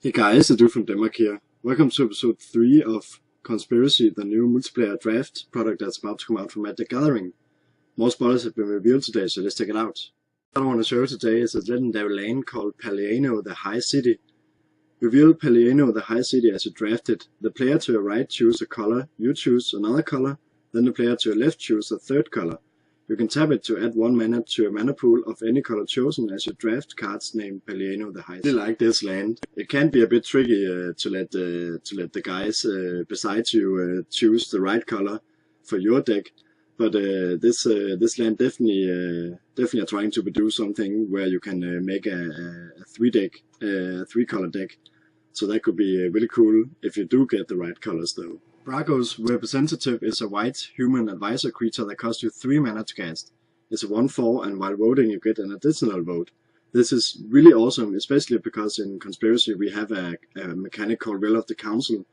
Hey guys, the dude from Denmark here. Welcome to episode 3 of Conspiracy, the new multiplayer draft product that's about to come out from Magic the Gathering. More spoilers have been revealed today, so let's check it out. What I want to show today is a legendary land called Paliano, the High City. Reveal Paliano, the High City as you draft it. The player to your right choose a color, you choose another color, then the player to your left choose a third color. You can tap it to add 1 mana to your mana pool of any color chosen as you draft cards named Paliano the High City. I really like this land. It can be a bit tricky to let the guys beside you choose the right color for your deck, but this land definitely are trying to do something where you can make a 3 color deck. So that could be really cool if you do get the right colors though. Brago's representative is a white human advisor creature that costs you 3 mana to cast. It's a 1/4 and while voting you get an additional vote. This is really awesome, especially because in Conspiracy we have a mechanic called Will of the Council.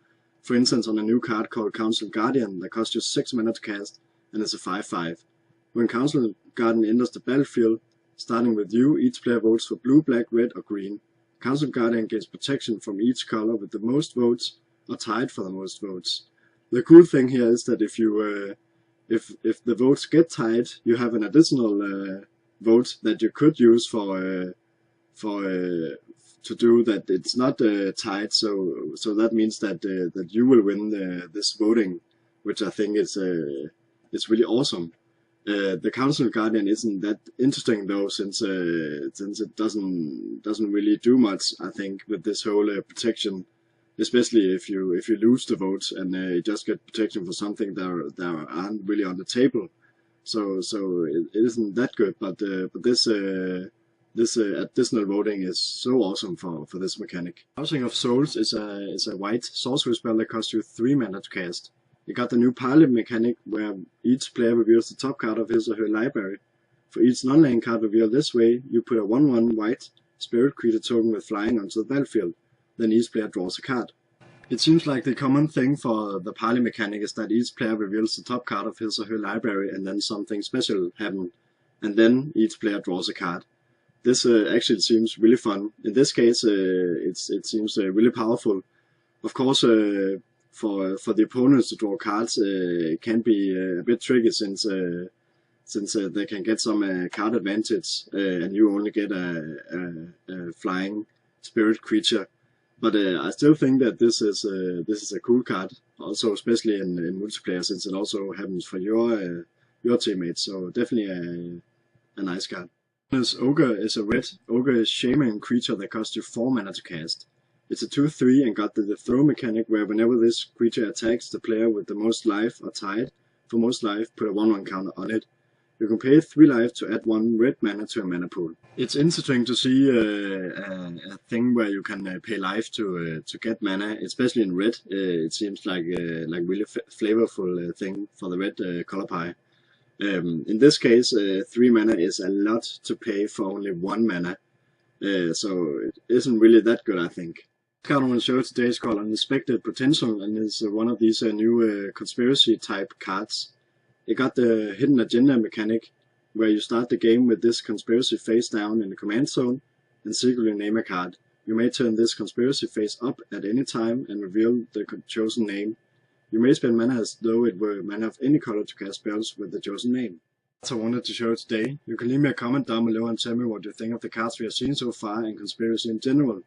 For instance, on a new card called Council Guardian that costs you 6 mana to cast and it's a 5/5. When Council Guardian enters the battlefield, starting with you, each player votes for blue, black, red or green. Council Guardian gains protection from each color with the most votes or tied for the most votes. The cool thing here is that if if the votes get tied, you have an additional vote that you could use to do that it's not tied. So that means that that you will win this voting, which I think is really awesome. The Council Guardian isn't that interesting though, since it doesn't really do much. I think with this whole protection. Especially if you lose the votes and you just get protection for something that aren't really on the table, so it isn't that good. But this additional voting is so awesome for this mechanic. Housing of Souls is a white sorcery spell that costs you 3 mana to cast. You got the new parley mechanic where each player reveals the top card of his or her library. For each non-land card revealed this way, you put a 1/1 white spirit creature token with flying onto the battlefield. Then each player draws a card. It seems like the common thing for the parley mechanic is that each player reveals the top card of his or her library and then something special happens, and then each player draws a card. This actually seems really fun. In this case, it seems really powerful. Of course, for the opponents to draw cards, it can be a bit tricky since they can get some card advantage, and you only get a flying spirit creature. But I still think that this is a cool card, also especially in multiplayer, since it also happens for your teammates. So definitely a nice card. This Cougar is a red ogre shaman creature that costs you 4 mana to cast. It's a 2/3 and got the throw mechanic where whenever this creature attacks the player with the most life or tied for most life, put a 1/1 counter on it. You can pay 3 life to add 1 red mana to a mana pool. It's interesting to see a thing where you can pay life to get mana, especially in red. It seems like really flavorful thing for the red color pie. In this case, 3 mana is a lot to pay for only 1 mana, so it isn't really that good, I think. The card I want to show today is called Unexpected Potential, and is one of these new conspiracy type cards. You got the hidden agenda mechanic, where you start the game with this conspiracy face down in the command zone and secretly name a card. You may turn this conspiracy face up at any time and reveal the chosen name. You may spend mana as though it were mana of any color to cast spells with the chosen name. That's what I wanted to show today. You can leave me a comment down below and tell me what you think of the cards we have seen so far and Conspiracy in general.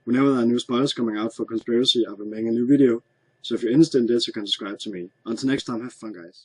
Whenever there are new spoilers coming out for Conspiracy, I will make a new video. So if you're interested in this, you can subscribe to me. Until next time, have fun guys.